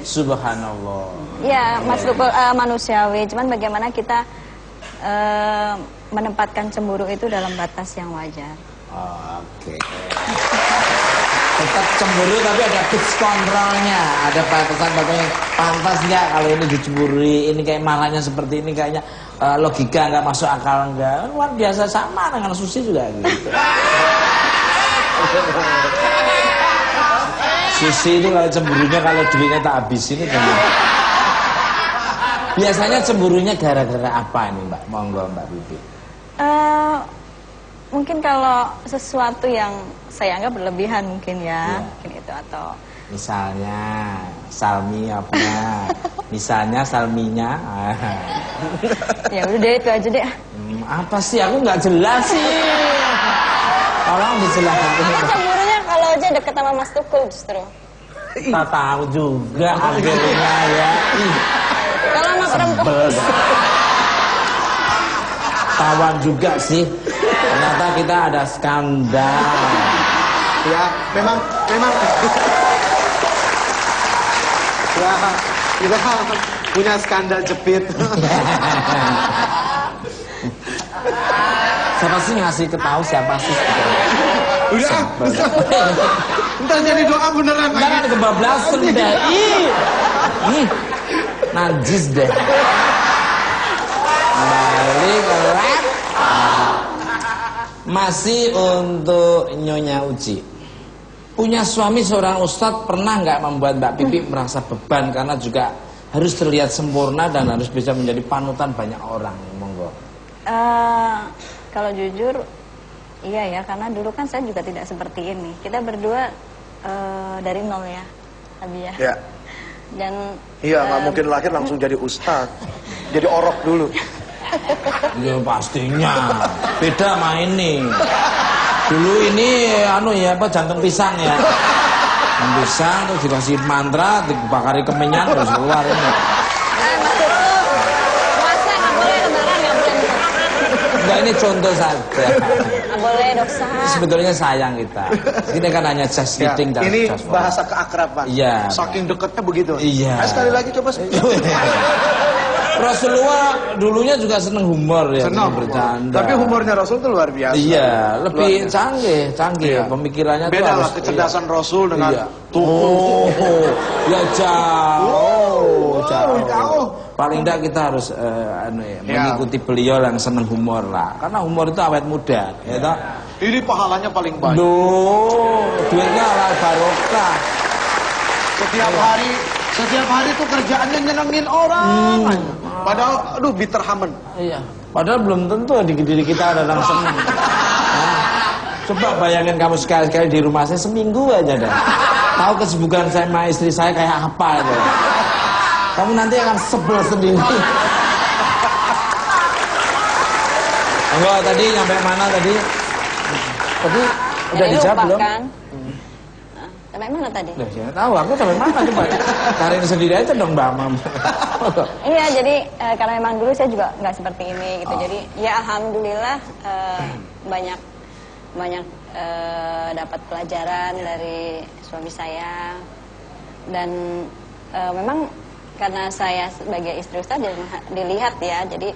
Subhanallah. Ya, makhluk manusiawi. Cuman bagaimana kita menempatkan cemburu itu dalam batas yang wajar. Oh, oke. Tetap cemburu tapi ada tips kontrolnya. Ada batasan-batasannya. Pantas nggak kalau ini dicemburi? Ini kayak malahnya seperti ini kayaknya logika nggak masuk akal nggak? Luar biasa, sama dengan Susi juga gitu. Susi itu kalau cemburunya kalau duitnya tak habisin itu. Biasanya cemburunya gara-gara apa ini Mbak? Monggo Mbak Bibi. Mungkin kalau sesuatu yang saya anggap berlebihan mungkin ya. Mungkin itu atau misalnya salmi apa? Misalnya salminya. Ya udah deh itu aja deh. Apa sih? Aku nggak jelas sih. Tolong dijelaskan. Cemburunya kalau aja deket sama Mas Tukul justru. Tak tahu juga akhirnya ya. Kalau sama perempuan. Tawan juga sih. Ternyata kita ada skandal. Ya, memang ya, kita punya skandal jepit. Siapa sih ngasih ketahu siapa sih? Udah, ntar jadi doa beneran lagi. Jangan kebablasan deh. Ih, najis deh. Balik ke lab. Masih untuk Nyonya Uci. Punya suami seorang ustadz pernah nggak membuat Mbak Pipi merasa beban karena juga harus terlihat sempurna dan harus bisa menjadi panutan banyak orang? Monggo. Kalau jujur, iya ya, karena dulu kan saya juga tidak seperti ini. Kita berdua dari nol ya, Abi ya. Ya. Dan iya, nggak mungkin lahir langsung jadi ustadz. Jadi orok dulu. Ya pastinya. Beda sama ini. Dulu ini jantung pisang ya. Jantung pisang terus dikasih mantra, dibakari kemenyan terus keluar ini. puasa nggak boleh, lebaran nggak boleh. Enggak, ini contoh saja. Nggak boleh dosa. Sebetulnya sayang kita. Ini kan hanya just Ya, kidding. ini bahasa keakraban. Iya. Saking deketnya begitu. Iya. Sekali lagi coba. Rasulullah dulunya juga seneng humor ya, Senang bercanda. Tapi humornya Rasul itu luar biasa. Iya, lebih canggih. Iya. Pemikirannya tuh beda lah harus, kecerdasan Rasul dengan tuh. Ya jauh. Paling enggak kita harus mengikuti beliau yang seneng humor lah. Karena humor itu awet muda, ya toh? Ini pahalanya paling banyak. Duh, duitnya ala barokah. Setiap hari tuh kerjaannya nyenengin orang. Padahal aduh bitter hamen. Iya. Padahal belum tentu di diri kita ada yang senang. Coba bayangin kamu sekali-sekali di rumah saya seminggu aja dah. Tahu kesibukan saya sama istri saya kayak apa itu. Kamu nanti akan sebel sendiri. Enggak, tadi nyampe mana tadi? Tadi udah dijawab belum? Kan? Sampai mana tadi? Loh, saya tahu, aku sampai mana coba. Cariin sendiri aja dong Mbak Mam. Iya, jadi karena memang dulu saya juga nggak seperti ini gitu. Jadi ya alhamdulillah banyak dapat pelajaran dari suami saya. Dan memang karena saya sebagai istri ustaz dilihat ya, jadi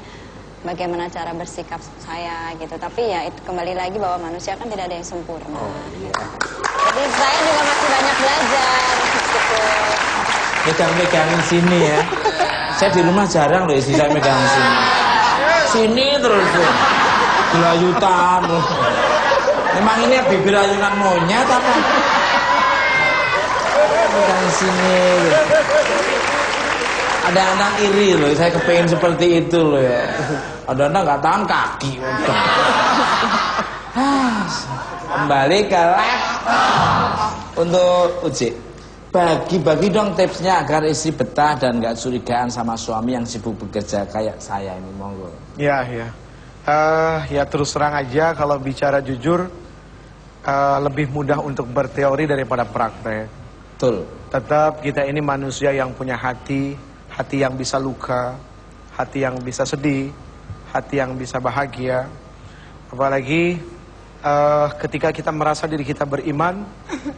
bagaimana cara bersikap saya gitu. Tapi ya itu kembali lagi bahwa manusia kan tidak ada yang sempurna. Gitu. Jadi saya juga masih banyak belajar gitu. Megang-megangin sini ya. Saya di rumah jarang loh istri saya megang sini. Sini terus tuh. Gelayutan. Memang ini bibir ayunan monyet apa? Megang sini. Ada anak iri loh, saya kepengen seperti itu loh ya. Ada anak nggak tahan kaki. Kembali ke lab. Untuk Uci, bagi-bagi dong tipsnya agar istri betah dan nggak curigaan sama suami yang sibuk bekerja kayak saya ini, monggo. Ya. Ya terus terang aja kalau bicara jujur lebih mudah untuk berteori daripada praktek. Betul. Tetap kita ini manusia yang punya hati yang bisa luka, hati yang bisa sedih, hati yang bisa bahagia. Apalagi ketika kita merasa diri kita beriman,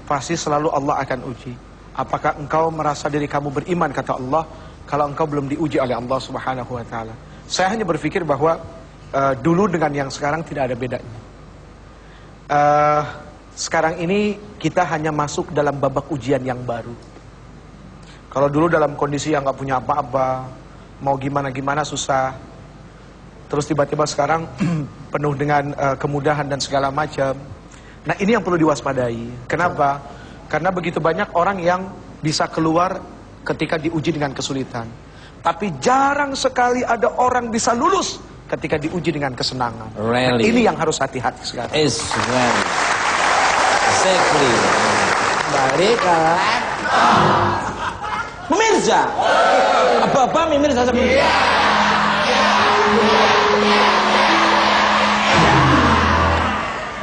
pasti selalu Allah akan uji. Apakah engkau merasa diri kamu beriman, kata Allah, kalau engkau belum diuji oleh Allah Subhanahu wa Ta'ala? Saya hanya berpikir bahwa dulu dengan yang sekarang tidak ada bedanya. Sekarang ini kita hanya masuk dalam babak ujian yang baru. Kalau dulu dalam kondisi yang nggak punya apa-apa, mau gimana-gimana susah. Terus tiba-tiba sekarang penuh dengan kemudahan dan segala macam. Nah, ini yang perlu diwaspadai. Kenapa? Karena begitu banyak orang yang bisa keluar ketika diuji dengan kesulitan. Tapi jarang sekali ada orang bisa lulus ketika diuji dengan kesenangan. Really? Nah, ini yang harus hati-hati sekarang. Is well. Exactly. Balik ke laptop. Pemirsa, apa-apa pemirsa sebenarnya.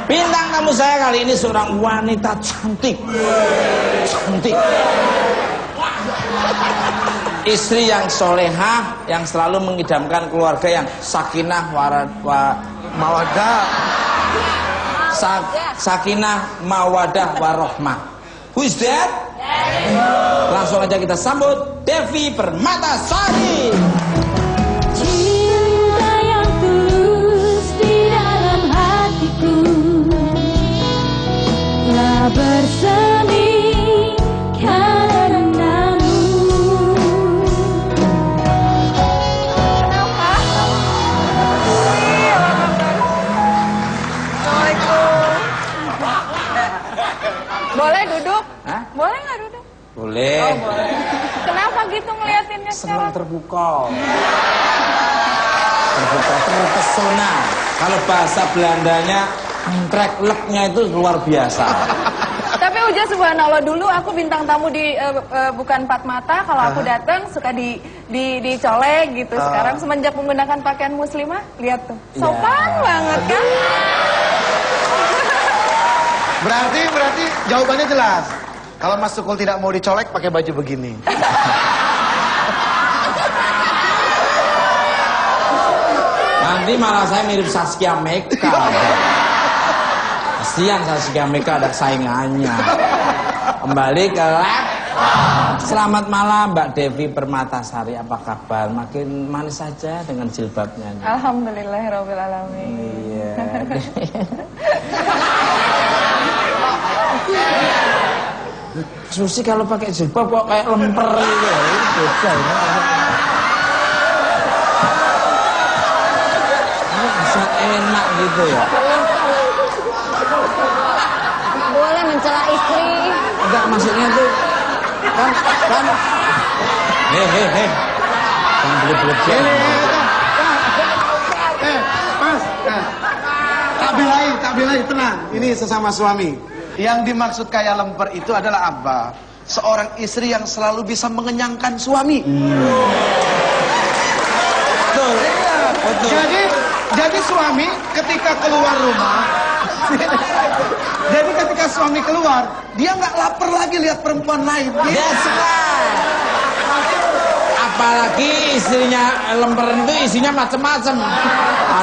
Bintang tamu saya kali ini seorang wanita cantik. Cantik. Istri yang solehah, yang selalu mengidamkan keluarga yang sakinah mawadah. Sakinah mawadah warohmah. Who is that? Langsung aja kita sambut Devi Permatasari. Cinta yang tulus di dalam hatiku telah bersemi karenamu. Boleh duduk? Hah? Boleh nggak duduk? Boleh. Oh, boleh. Kenapa gitu ngeliatinnya Senang sekarang? terpukau. Terpukau, terpesona. Kalau bahasa Belandanya, track luck-nya itu luar biasa. Tapi Uja subhanallah, dulu aku bintang tamu di Bukan Empat Mata. Kalau aku datang suka dicolek gitu. Sekarang semenjak menggunakan pakaian muslimah, lihat tuh, sopan banget kan? Berarti jawabannya jelas. Kalau Mas Tukul tidak mau dicolek, pakai baju begini. Nanti malah saya mirip Saskia Meka. Kasihan Saskia Meka ada saingannya. Kembali ke lab. Selamat malam Mbak Devi Permatasari, apa kabar? Makin manis saja dengan jilbabnya. Alhamdulillahirabbil alamin. Iya. Susi kalau pakai jilbab kok kayak lemper gitu. Ini beda ini. Ini bisa enak gitu ya. Boleh mencela istri. Enggak, maksudnya tuh kan hei jangan berlebihan. Mas, tak belain, tenang. Ini sesama suami. Yang dimaksud kayak lemper itu adalah apa? Seorang istri yang selalu bisa mengenyangkan suami. Betul. Betul. Jadi suami ketika keluar rumah, jadi ketika suami keluar, dia nggak lapar lagi lihat perempuan lain. That's right. Apalagi istrinya lemper itu isinya macam-macam.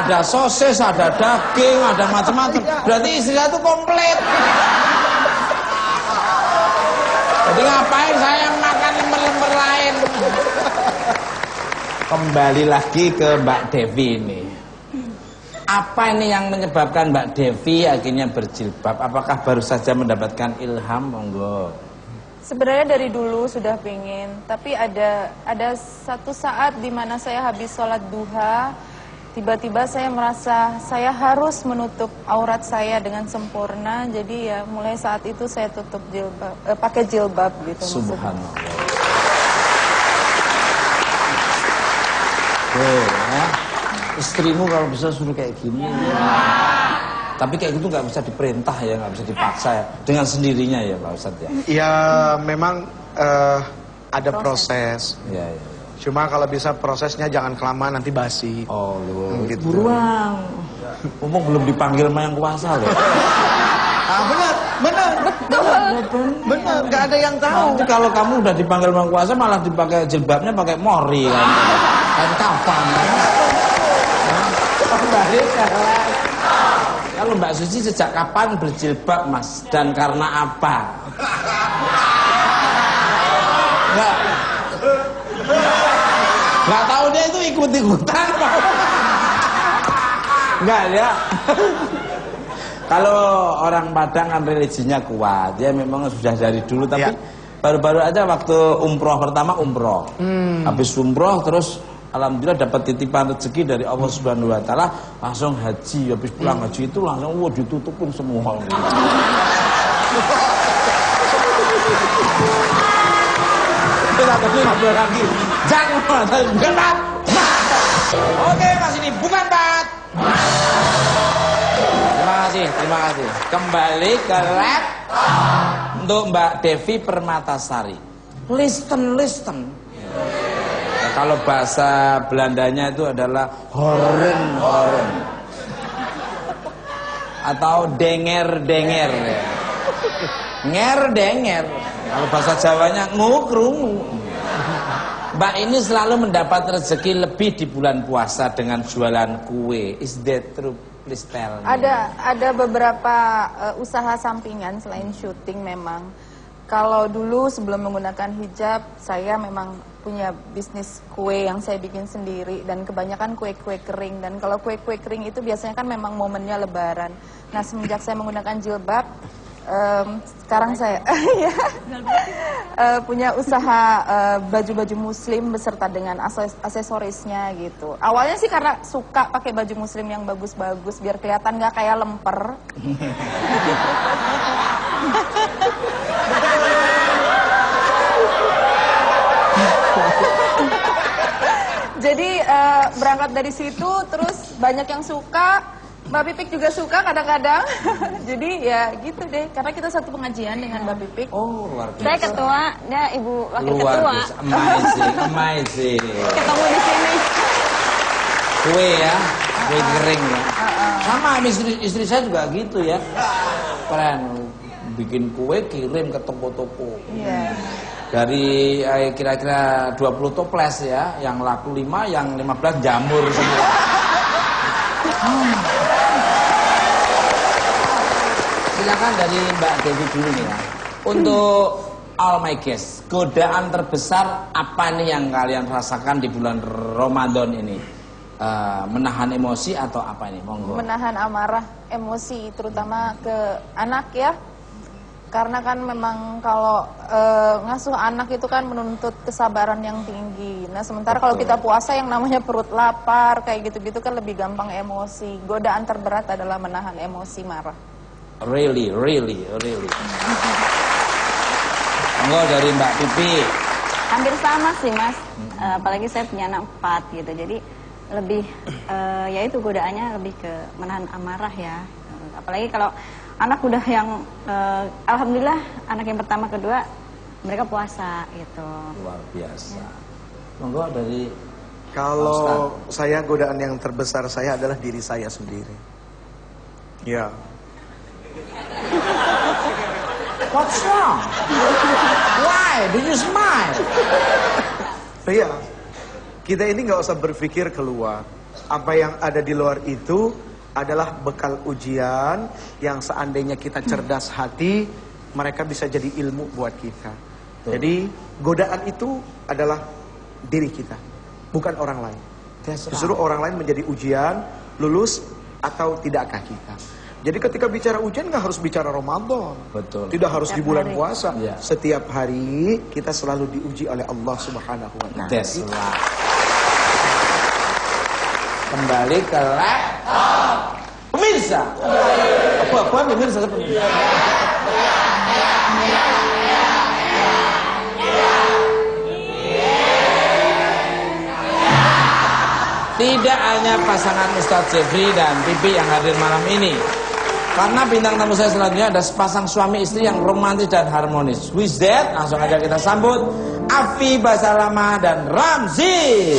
Ada sosis, ada daging, ada macam-macam. Berarti istrinya itu komplit. Jadi ngapain saya makan lemper-lemper lain? Kembali lagi ke Mbak Devi ini. Apa ini yang menyebabkan Mbak Devi akhirnya berjilbab? Apakah baru saja mendapatkan ilham? Monggo. Sebenarnya dari dulu sudah pingin, tapi ada satu saat di mana saya habis sholat duha, tiba-tiba saya merasa saya harus menutup aurat saya dengan sempurna. Jadi ya mulai saat itu saya tutup jilbab, pakai jilbab gitu. Subhanallah. Oh, ya. Istrimu kalau bisa suruh kayak gini. Tapi kayak gitu nggak bisa diperintah ya, nggak bisa dipaksa ya. Dengan sendirinya ya Pak Ustadz ya. Ya memang ada proses. Ya, ya. Cuma kalau bisa prosesnya jangan kelamaan nanti basi. Oh, Gitu. buruan. Ngomong belum dipanggil sama yang kuasa loh. Ah benar, nggak ada yang tahu. Nanti kalau kamu udah dipanggil sama yang kuasa malah dipakai jilbabnya pakai mori kan. Kan kafan. Kalau Mbak Suci sejak kapan berjilbab Mas? Dan karena apa? Nggak tahu dia itu ikut-ikutan. Nggak ya. Kalau orang Padang kan religinya kuat, dia memang sudah dari dulu. Tapi baru-baru aja waktu umroh pertama umroh, habis umroh terus alhamdulillah dapat titipan rezeki dari Allah Subhanahu Wa Taala, langsung haji. Habis pulang haji itu langsung ditutupin semua. Kita tadi ngobrol lagi. Jangan genap. Oke, Mas ini bukan Pat. Terima kasih. Kembali ke lab untuk Mbak Devi Permatasari. Listen. Nah, kalau bahasa Belandanya itu adalah horen atau denger. Nger. Kalau bahasa Jawanya ngukrungu. Mbak ini selalu mendapat rezeki lebih di bulan puasa dengan jualan kue. Is that true? Please tell me. Ada beberapa usaha sampingan selain syuting memang. Kalau dulu sebelum menggunakan hijab, saya memang punya bisnis kue yang saya bikin sendiri dan kebanyakan kue-kue kering. Dan kalau kue-kue kering itu biasanya kan memang momennya Lebaran. Nah, semenjak saya menggunakan jilbab, sekarang saya punya usaha baju-baju muslim beserta dengan aksesorisnya gitu. Awalnya sih karena suka pakai baju muslim yang bagus-bagus biar kelihatan nggak kayak lemper. Jadi berangkat dari situ terus banyak yang suka. Mbak Pipik juga suka kadang-kadang. Jadi ya gitu deh. Karena kita satu pengajian dengan Mbak Pipik. Oh, luar biasa. Saya ketua, dia ibu wakil Luar ketua. biasa. Amazing. Ketemu di sini. Kue ya, kue kering ya. Sama istri saya juga gitu ya. Keren. Bikin kue kirim ke toko-toko. Iya. Dari kira-kira 20 toples ya, yang laku 5, yang 15 jamur semua. Silakan dari Mbak Devi dulu nih ya. Untuk all my guests, godaan terbesar apa nih yang kalian rasakan di bulan Ramadan ini? Menahan emosi atau apa ini? Monggo. Menahan amarah, emosi terutama ke anak ya. Karena kan memang kalau ngasuh anak itu kan menuntut kesabaran yang tinggi. Nah sementara kalau kita puasa yang namanya perut lapar kayak gitu-gitu kan lebih gampang emosi. Godaan terberat adalah menahan emosi marah. Really. Monggo dari Mbak Pipi. Hampir sama sih Mas. Apalagi saya punya anak 4 gitu. Jadi lebih ya itu godaannya lebih ke menahan amarah ya. Apalagi kalau anak udah yang alhamdulillah anak yang pertama kedua mereka puasa gitu. Luar biasa. Monggo dari Kalau saya godaan yang terbesar saya adalah diri saya sendiri. Ya. What's wrong? Why do you smile? Iya. Kita ini nggak usah berpikir keluar. Apa yang ada di luar itu adalah bekal ujian yang seandainya kita cerdas hati, mereka bisa jadi ilmu buat kita. Jadi godaan itu adalah diri kita, bukan orang lain. Justru orang lain menjadi ujian, lulus atau tidakkah kita. Jadi ketika bicara ujian nggak harus bicara Ramadan. Betul. Tidak harus di bulan hari. puasa. Ya. Setiap hari kita selalu diuji oleh Allah Subhanahu wa taala. That's right. Kembali ke laptop. Pemirsa. Apa pemirsa? Tidak hanya pasangan Ustadz Jeffrey dan Pipi yang hadir malam ini. Karena bintang tamu saya selanjutnya ada sepasang suami istri yang romantis dan harmonis. With that, langsung aja kita sambut Afi Basalamah dan Ramzi.